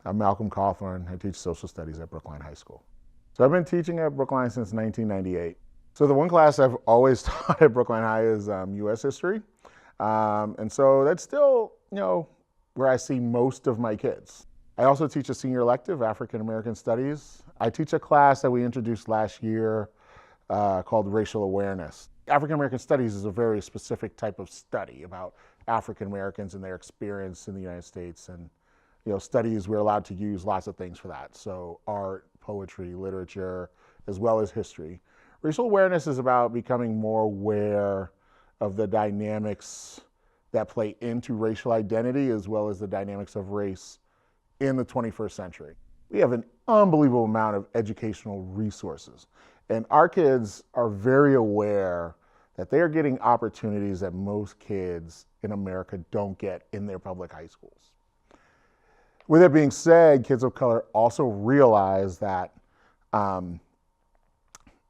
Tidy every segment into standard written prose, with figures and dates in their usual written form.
I'm Malcolm Cawthorne. I teach social studies at Brookline High School. So I've been teaching at Brookline since 1998. So the one class I've always taught at Brookline High is U.S. history. And so that's still, where I see most of my kids. I also teach a senior elective, African American Studies. I teach a class that we introduced last year called Racial Awareness. African American Studies is a very specific type of study about African Americans and their experience in the United States. And studies, we're allowed to use lots of things for that. So art, poetry, literature, as well as history. Racial awareness is about becoming more aware of the dynamics that play into racial identity, as well as the dynamics of race in the 21st century. We have an unbelievable amount of educational resources, and our kids are very aware that they are getting opportunities that most kids in America don't get in their public high schools. With that being said, kids of color also realize that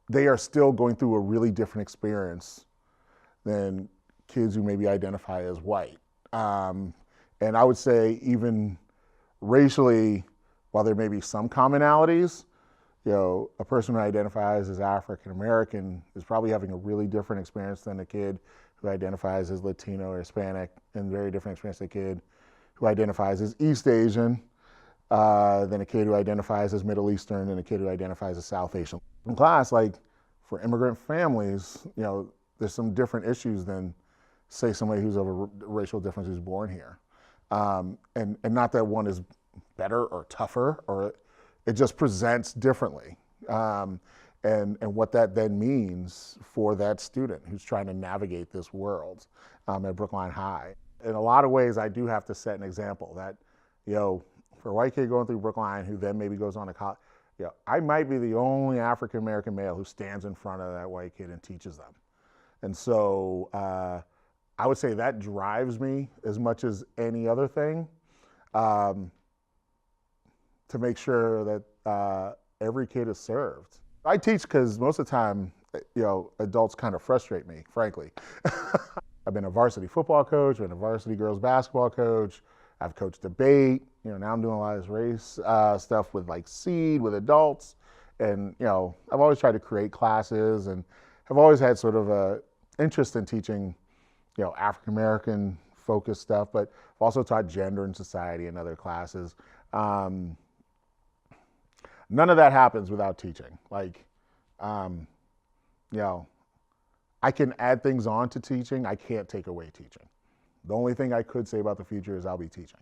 they are still going through a really different experience than kids who maybe identify as white. And I would say even racially, while there may be some commonalities, a person who identifies as African American is probably having a really different experience than a kid who identifies as Latino or Hispanic, and very different experience than a kid who identifies as East Asian, than a kid who identifies as Middle Eastern, and a kid who identifies as South Asian. In class, like for immigrant families, there's some different issues than, say, somebody who's of a racial difference who's born here. And not that one is better or tougher, or it just presents differently. And what that then means for that student who's trying to navigate this world at Brookline High. In a lot of ways, I do have to set an example that, for a white kid going through Brookline who then maybe goes on to college, I might be the only African American male who stands in front of that white kid and teaches them. And so I would say that drives me as much as any other thing, to make sure that every kid is served. I teach because most of the time, adults kind of frustrate me, frankly. I've been a varsity football coach, I've been a varsity girls basketball coach, I've coached debate, now I'm doing a lot of this race stuff with like SEED, with adults. And, I've always tried to create classes and have always had sort of a interest in teaching, African American focused stuff, but I've also taught gender and society and other classes. None of that happens without teaching. Like, I can add things on to teaching. I can't take away teaching. The only thing I could say about the future is I'll be teaching.